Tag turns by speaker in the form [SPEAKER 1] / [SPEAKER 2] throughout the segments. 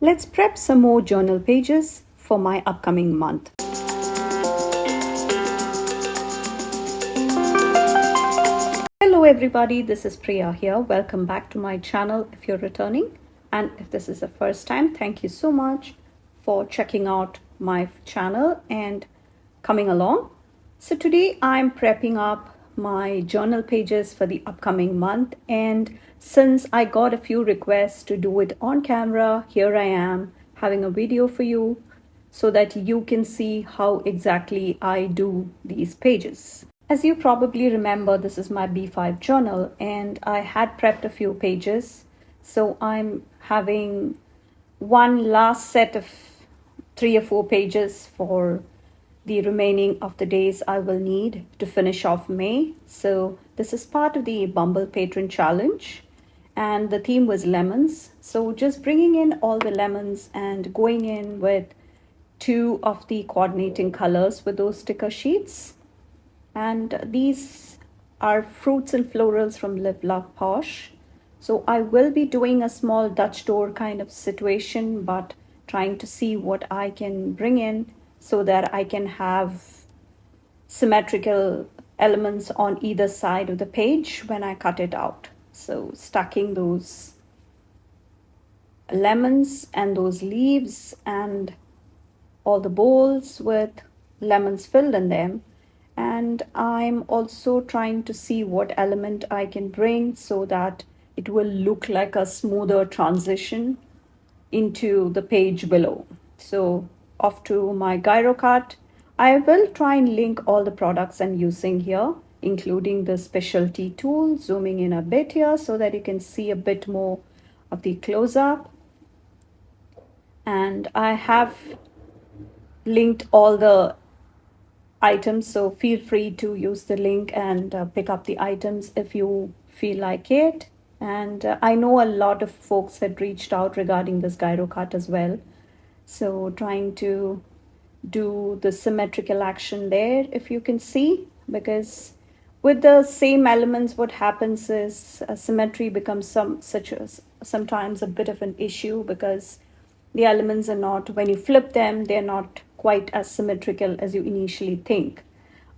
[SPEAKER 1] Let's prep some more journal pages for my upcoming month. Hello everybody, this is Priya here. Welcome back to my channel if you're returning. And if this is the first time, thank you so much for checking out my channel and coming along. So today I'm prepping up my journal pages for the upcoming month, and since I got a few requests to do it on camera, here I am having a video for you so that you can see how exactly I do these pages. As you probably remember, this is my B5 journal and I had prepped a few pages, so I'm having one last set of 3 or 4 pages for the remaining of the days I will need to finish off May. So this is part of the Bumble Patron Challenge and the theme was lemons. So just bringing in all the lemons and going in with 2 of the coordinating colors with those sticker sheets. And these are fruits and florals from Live Love Posh. So I will be doing a small Dutch door kind of situation, but trying to see what I can bring in so that I can have symmetrical elements on either side of the page when I cut it out. So stacking those lemons and those leaves and all the bowls with lemons filled in them. And I'm also trying to see what element I can bring so that it will look like a smoother transition into the page below. So off to my gyro cut. I will try and link all the products I'm using here, including the specialty tool, zooming in a bit here so that you can see a bit more of the close-up. And I have linked all the items, so feel free to use the link and pick up the items if you feel like it. And I know a lot of folks had reached out regarding this gyro cut as well, so trying to do the symmetrical action there, if you can see, because with the same elements what happens is symmetry becomes sometimes a bit of an issue because the elements are not, when you flip them, they're not quite as symmetrical as you initially think.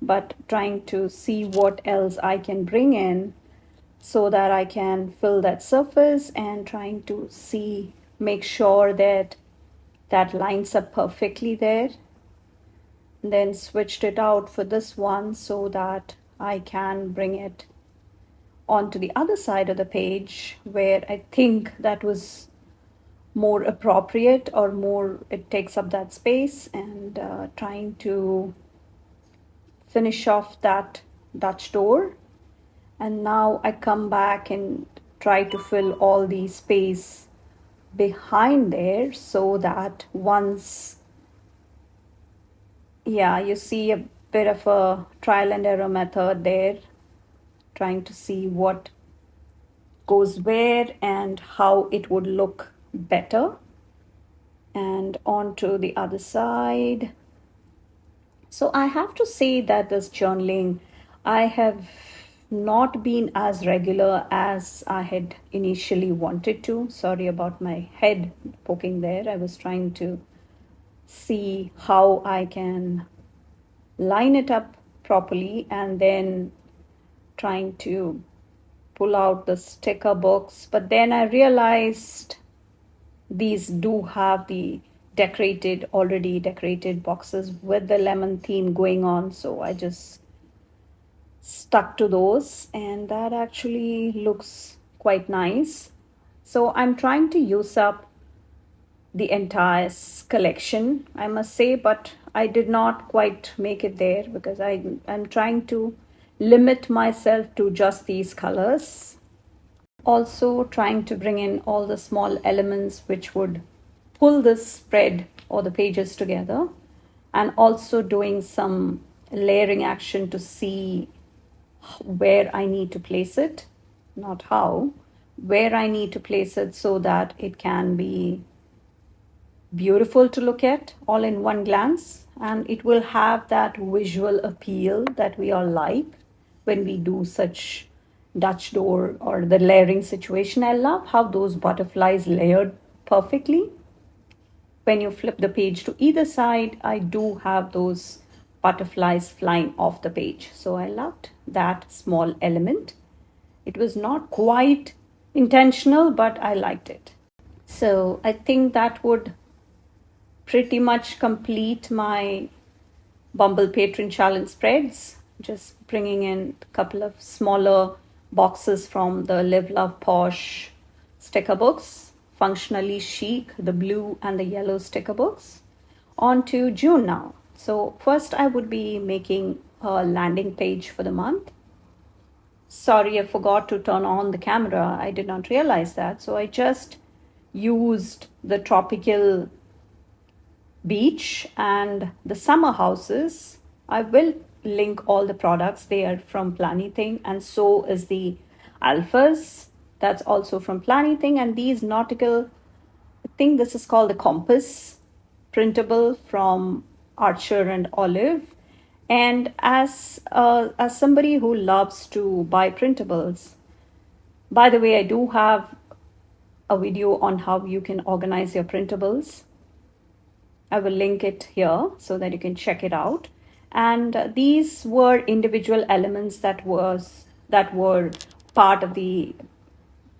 [SPEAKER 1] But trying to see what else I can bring in so that I can fill that surface and trying to see, make sure that that lines up perfectly there. And then switched it out for this one so that I can bring it onto the other side of the page where I think that was more appropriate or more, it takes up that space, and trying to finish off that Dutch door. And now I come back and try to fill all the space behind there so that once, yeah, you see a bit of a trial and error method there, trying to see what goes where and how it would look better. And on to the other side. So I have to say that this journaling, I have not been as regular as I had initially wanted to. Sorry about my head poking there. I was trying to see how I can line it up properly and then trying to pull out the sticker books. But then I realized these do have the already decorated boxes with the lemon theme going on, so I just stuck to those and that actually looks quite nice. So I'm trying to use up the entire collection, I must say, but I did not quite make it there because I'm trying to limit myself to just these colors. Also trying to bring in all the small elements which would pull this spread or the pages together, and also doing some layering action to see where I need to place it, not how, where I need to place it so that it can be beautiful to look at all in one glance, and it will have that visual appeal that we all like when we do such Dutch door or the layering situation. I love how those butterflies layered perfectly. when you flip the page to either side, I do have those butterflies flying off the page. So I loved that small element. It was not quite intentional, but I liked it. So I think that would pretty much complete my Bumble Patron Challenge spreads. Just bringing in a couple of smaller boxes from the Live Love Posh sticker books, functionally chic, the blue and the yellow sticker books, on to June now. So first I would be making a landing page for the month. Sorry, I forgot to turn on the camera. I did not realize that. So I just used the tropical beach and the summer houses. I will link all the products. They are from Planything, and so is the alphas. That's also from Planything. And these nautical, I think this is called the compass printable from Archer and Olive. And as somebody who loves to buy printables, by the way, I do have a video on how you can organize your printables. I will link it here so that you can check it out. And these were individual elements that were part of the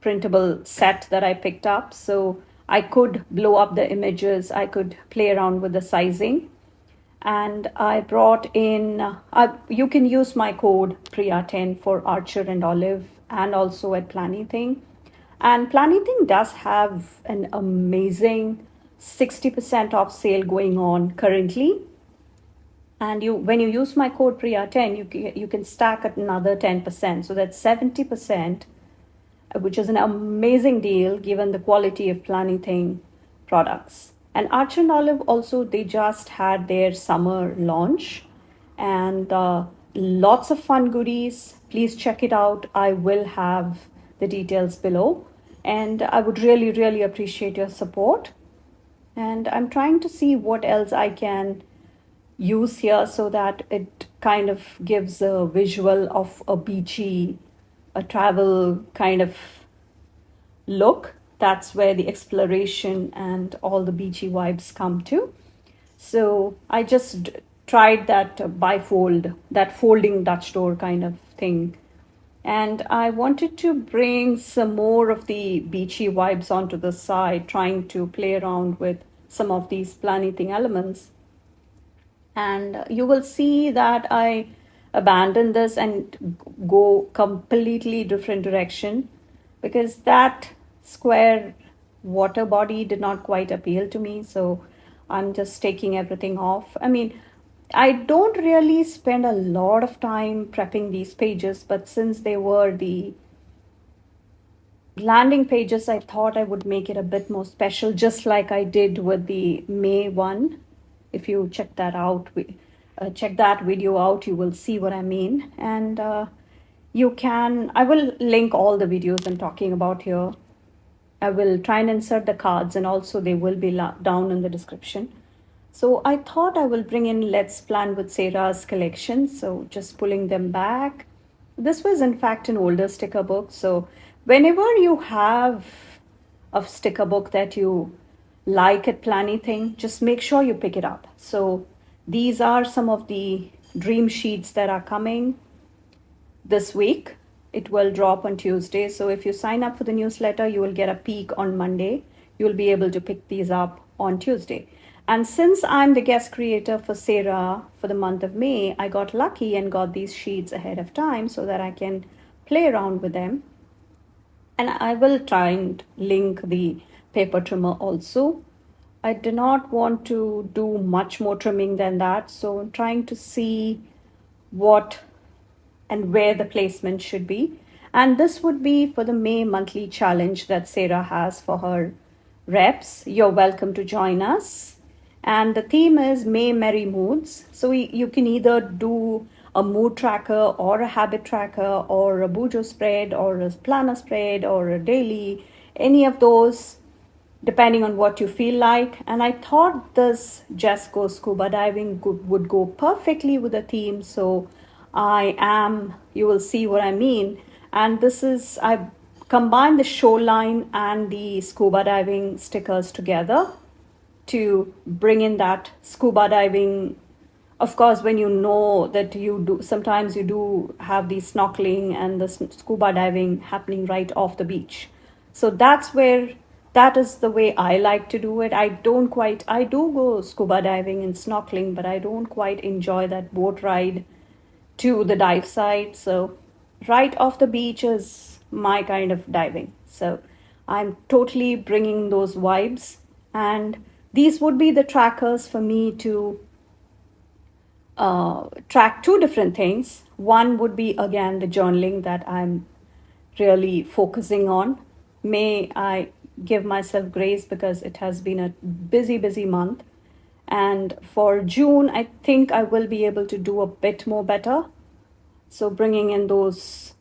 [SPEAKER 1] printable set that I picked up. So I could blow up the images, I could play around with the sizing. And I brought in, you can use my code Priya10 for Archer and Olive and also at Planything. And Planything does have an amazing 60% off sale going on currently. And when you use my code Priya10, you can stack at another 10%. So that's 70%, which is an amazing deal given the quality of Planything products. And Arch and Olive also, they just had their summer launch and lots of fun goodies. Please check it out. I will have the details below. And I would really, really appreciate your support. And I'm trying to see what else I can use here so that it kind of gives a visual of a beachy, a travel kind of look. That's where the exploration and all the beachy vibes come to. So I just tried that bifold, that folding Dutch door kind of thing. And I wanted to bring some more of the beachy vibes onto the side, trying to play around with some of these Planything elements. And you will see that I abandon this and go completely different direction because that square water body did not quite appeal to me. So I'm just taking everything off. I mean, I don't really spend a lot of time prepping these pages, but since they were the landing pages, I thought I would make it a bit more special, just like I did with the May one. If you check that out, check that video out, you will see what I mean. And I will link all the videos I'm talking about here. I will try and insert the cards, and also they will be down in the description. So I thought I will bring in Let's Plan with Sarah's collection. So just pulling them back. This was in fact an older sticker book. So whenever you have a sticker book that you like at Planything, just make sure you pick it up. So these are some of the dream sheets that are coming this week. It will drop on Tuesday. So if you sign up for the newsletter, you will get a peek on Monday. You'll be able to pick these up on Tuesday. And since I'm the guest creator for Sarah for the month of May, I got lucky and got these sheets ahead of time so that I can play around with them. And I will try and link the paper trimmer also. I do not want to do much more trimming than that. So I'm trying to see what and where the placement should be. And this would be for the May monthly challenge that Sarah has for her reps. You're welcome to join us. And the theme is May Merry Moods. So you can either do a mood tracker or a habit tracker or a Bujo spread or a planner spread or a daily, any of those, depending on what you feel like. And I thought this Just Go Scuba Diving would go perfectly with the theme. So you will see what I mean. And I combined the shoreline and the scuba diving stickers together to bring in that scuba diving. Of course, when you know that you do, sometimes you do have the snorkeling and the scuba diving happening right off the beach. So that is the way I like to do it. I do go scuba diving and snorkeling, but I don't quite enjoy that boat ride to the dive site. So right off the beach is my kind of diving. So I'm totally bringing those vibes. And these would be the trackers for me to track two different things. One would be again the journaling that I'm really focusing on. May I give myself grace because it has been a busy month. And for June, I think I will be able to do a bit more better. So bringing in those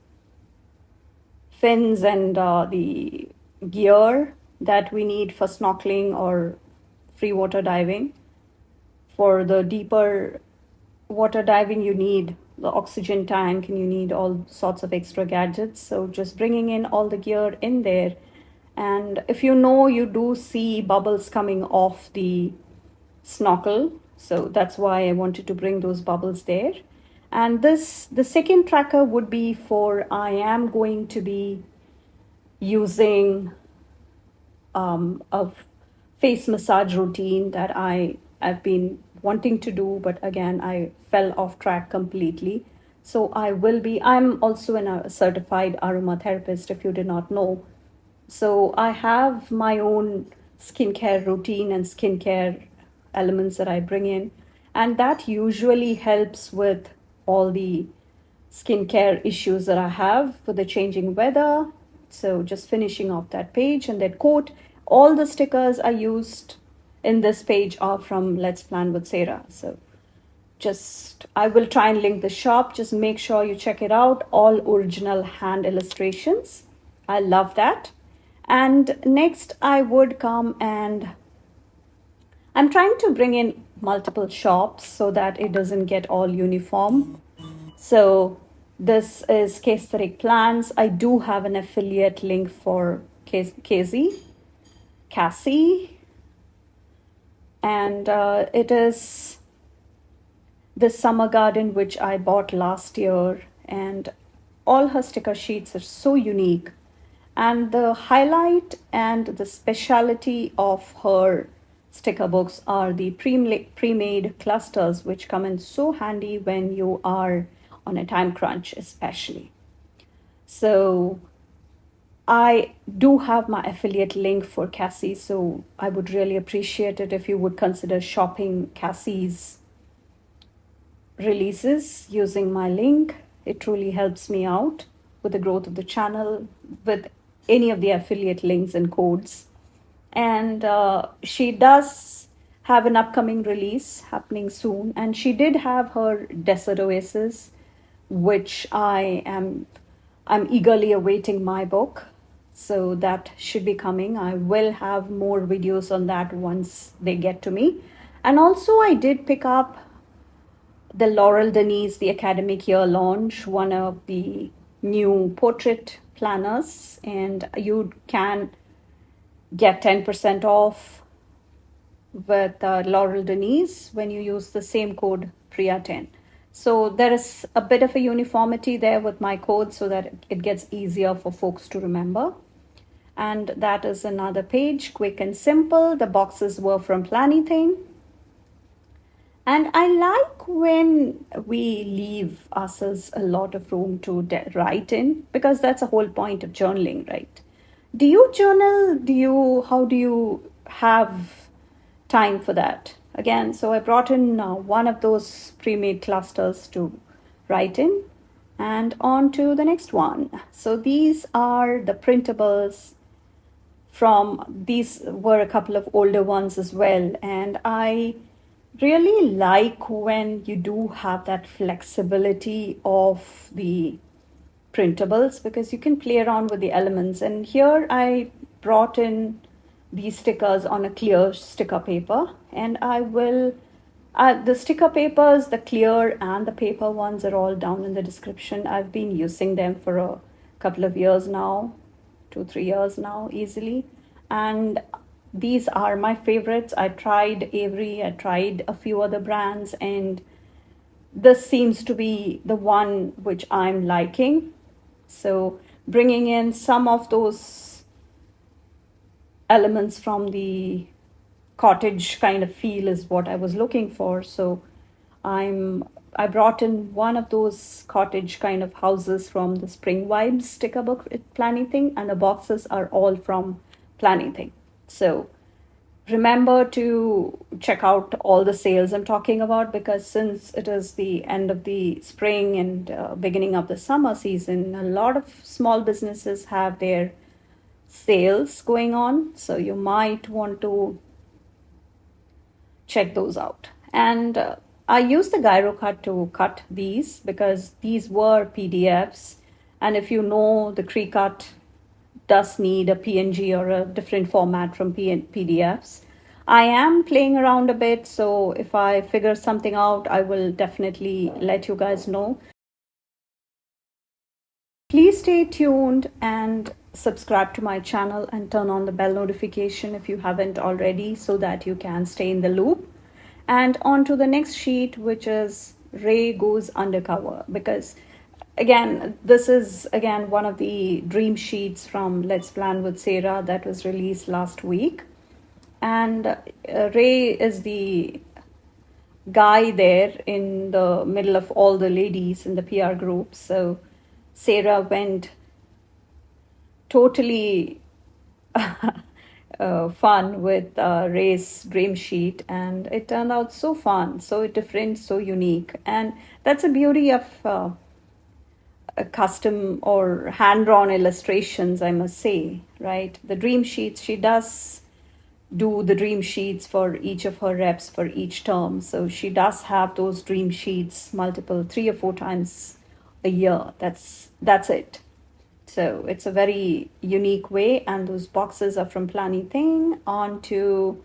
[SPEAKER 1] fins and the gear that we need for snorkeling or free water diving. For the deeper water diving, you need the oxygen tank and you need all sorts of extra gadgets. So just bringing in all the gear in there. And if you know, you do see bubbles coming off the snorkel. So that's why I wanted to bring those bubbles there. And the second tracker would be for I am going to be using a face massage routine that I've been wanting to do, but again, I fell off track completely. So I'm also a certified aromatherapist, if you did not know. So I have my own skincare routine and skincare elements that I bring in, and that usually helps with all the skincare issues that I have for the changing weather. So just finishing off that page and that quote. All the stickers I used in this page are from Let's Plan with Sarah. So just I will try and link the shop. Just make sure you check it out. All original hand illustrations. I love that. And next I would come and I'm trying to bring in multiple shops so that it doesn't get all uniform. So this is Priya'screativeplans. I do have an affiliate link for Cassie, and it is the summer garden which I bought last year, and all her sticker sheets are so unique. And the highlight and the speciality of her sticker books are the pre-made clusters, which come in so handy when you are on a time crunch, especially. So I do have my affiliate link for Cassie, so I would really appreciate it if you would consider shopping Cassie's releases using my link. It truly helps me out with the growth of the channel with any of the affiliate links and codes. And she does have an upcoming release happening soon, and she did have her Desert Oasis, which I'm eagerly awaiting my book. So that should be coming. I will have more videos on that once they get to me. And also I did pick up the Laurel Denise, the academic year launch, one of the new portrait planners, and you can get 10% off with Laurel Denise when you use the same code Priya10. So there is a bit of a uniformity there with my code so that it gets easier for folks to remember. And that is another page, quick and simple. The boxes were from Planything. And I like when we leave ourselves a lot of room to write in, because that's the whole point of journaling, right? Do you journal? How do you have time for that? Again, so I brought in one of those pre-made clusters to write in, and on to the next one. So these are the printables these were a couple of older ones as well, and I really like when you do have that flexibility of the printables, because you can play around with the elements. And here I brought in these stickers on a clear sticker paper, and I will the sticker papers, the clear and the paper ones, are all down in the description. I've been using them for a couple of years now, 2-3 years now easily. And these are my favorites. I tried Avery, I tried a few other brands, and this seems to be the one which I'm liking. So, bringing in some of those elements from the cottage kind of feel is what I was looking for. So, I'm I brought in one of those cottage kind of houses from the Spring Vibes sticker book planning thing, and the boxes are all from planning thing. So remember to check out all the sales I'm talking about, because since it is the end of the spring and beginning of the summer season, a lot of small businesses have their sales going on. So you might want to check those out. And I used the gyro cut to cut these because these were PDFs. And if you know, the Cricut does need a PNG or a different format from PDFs. I am playing around a bit, so if I figure something out, I will definitely let you guys know. Please stay tuned and subscribe to my channel and turn on the bell notification if you haven't already, so that you can stay in the loop. And on to the next sheet, which is Ray Goes Undercover, because again, this is again one of the dream sheets from Let's Plan with Sarah that was released last week. And Ray is the guy there in the middle of all the ladies in the PR group. So Sarah went totally fun with Ray's dream sheet, and it turned out so fun, so different, so unique. And that's the beauty of a custom or hand-drawn illustrations, I must say, right? The dream sheets, she does do the dream sheets for each of her reps for each term. So she does have those dream sheets multiple, 3 or 4 times a year. That's it. So it's a very unique way, and those boxes are from Planning Thing. On to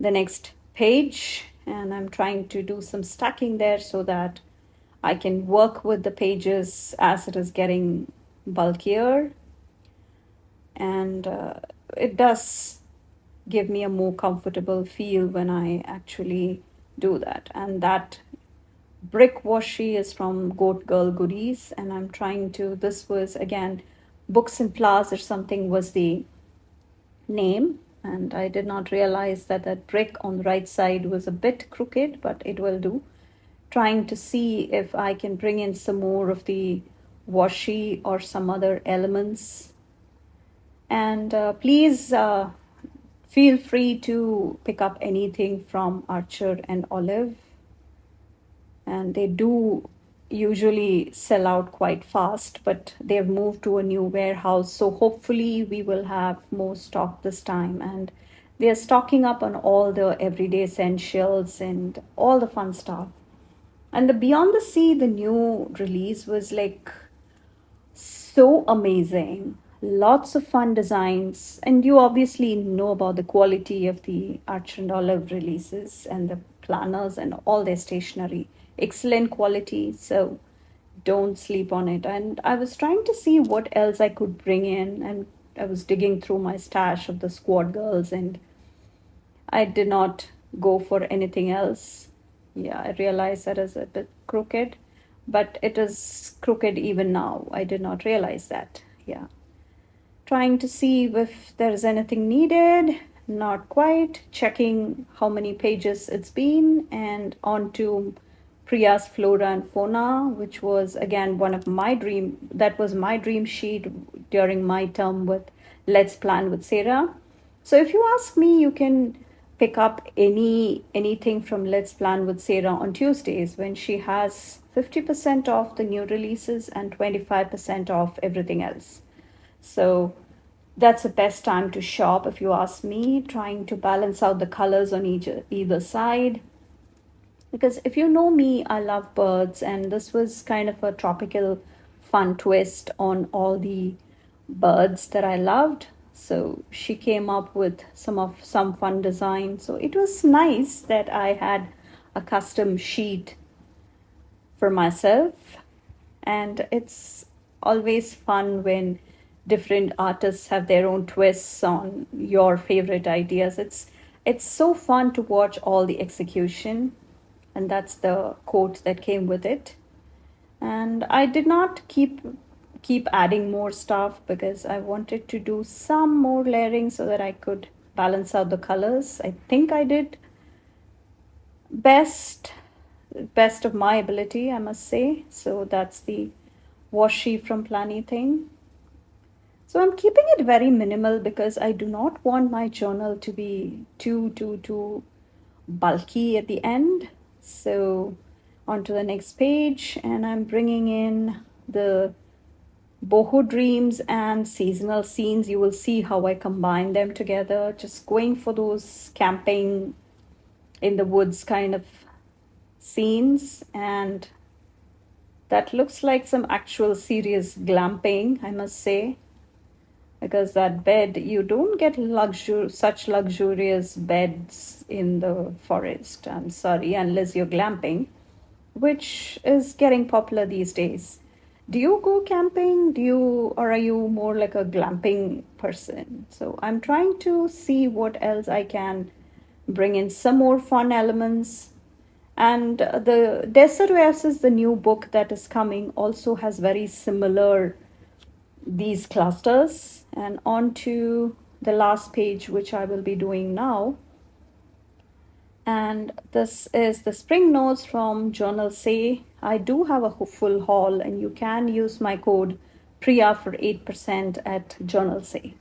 [SPEAKER 1] the next page, and I'm trying to do some stacking there so that I can work with the pages as it is getting bulkier, and it does give me a more comfortable feel when I actually do that. And that brick washi is from Goat Girl Goodies, and I'm trying to, this was again Books and Flowers or something was the name, and I did not realize that that brick on the right side was a bit crooked, but it will do. Trying to see if I can bring in some more of the washi or some other elements. And please feel free to pick up anything from Archer and Olive, and they do usually sell out quite fast, but they've moved to a new warehouse, so hopefully we will have more stock this time. And they're stocking up on all the everyday essentials and all the fun stuff. And the Beyond the Sea, the new release, was like so amazing. Lots of fun designs, and you obviously know about the quality of the Arch and Olive releases and the planners and all their stationery. Excellent quality, so don't sleep on it. And I was trying to see what else I could bring in, and I was digging through my stash of the Squad Girls, and I did not go for anything else. Yeah, I realized that is a bit crooked, but it is crooked even now. I did not realize that. Yeah. Trying to see if there is anything needed. Not quite. Checking how many pages it's been, and on to Priya's Flora and Fauna, which was again one of my dream. That was my dream sheet during my term with Let's Plan with Sarah. So if you ask me, you can pick up anything from Let's Plan with Sarah on Tuesdays, when she has 50% off the new releases and 25% off everything else. So that's the best time to shop if you ask me, trying to balance out the colors on either side. Because if you know me, I love birds, and this was kind of a tropical fun twist on all the birds that I loved. So she came up with some fun design. So it was nice that I had a custom sheet for myself, and it's always fun when different artists have their own twists on your favorite ideas. It's so fun to watch all the execution, and that's the quote that came with it. And I did not keep adding more stuff because I wanted to do some more layering so that I could balance out the colors. I think I did best of my ability, I must say. So that's the washi from Planny thing. So I'm keeping it very minimal because I do not want my journal to be too bulky at the end. So on to the next page, and I'm bringing in the boho dreams and seasonal scenes. You will see how I combine them together, just going for those camping in the woods kind of scenes. And that looks like some actual serious glamping, I must say, because that bed, you don't get such luxurious beds in the forest, I'm sorry, unless you're glamping, which is getting popular these days. Do you go camping? Or are you more like a glamping person? So I'm trying to see what else I can bring in, some more fun elements. And the Desert Oasis, the new book that is coming, also has very similar these clusters. And on to the last page, which I will be doing now. And this is the spring notes from Journal Say. I do have a full haul, and you can use my code Priya for 8% at Journal Say.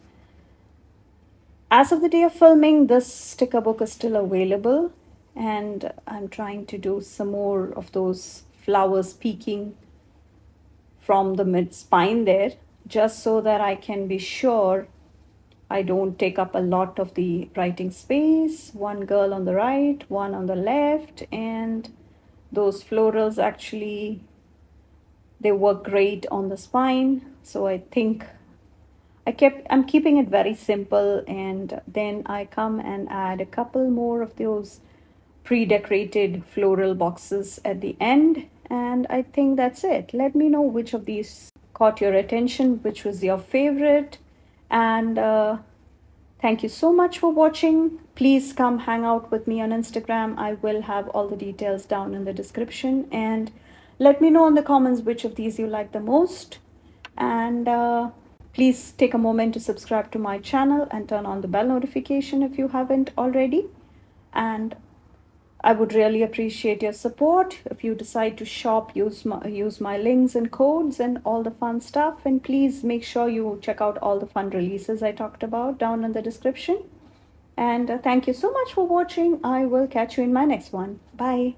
[SPEAKER 1] As of the day of filming, this sticker book is still available, and I'm trying to do some more of those flowers peeking from the mid spine there, just so that I can be sure I don't take up a lot of the writing space. One girl on the right, one on the left, and those florals actually, they work great on the spine. So I think I'm keeping it very simple, and then I come and add a couple more of those pre-decorated floral boxes at the end, and I think that's it. Let me know which of these caught your attention, which was your favorite, and thank you so much for watching. Please come hang out with me on Instagram. I will have all the details down in the description, and let me know in the comments which of these you like the most. And please take a moment to subscribe to my channel and turn on the bell notification if you haven't already. And I would really appreciate your support. If you decide to shop, use my links and codes and all the fun stuff. And please make sure you check out all the fun releases I talked about down in the description. And thank you so much for watching. I will catch you in my next one. Bye.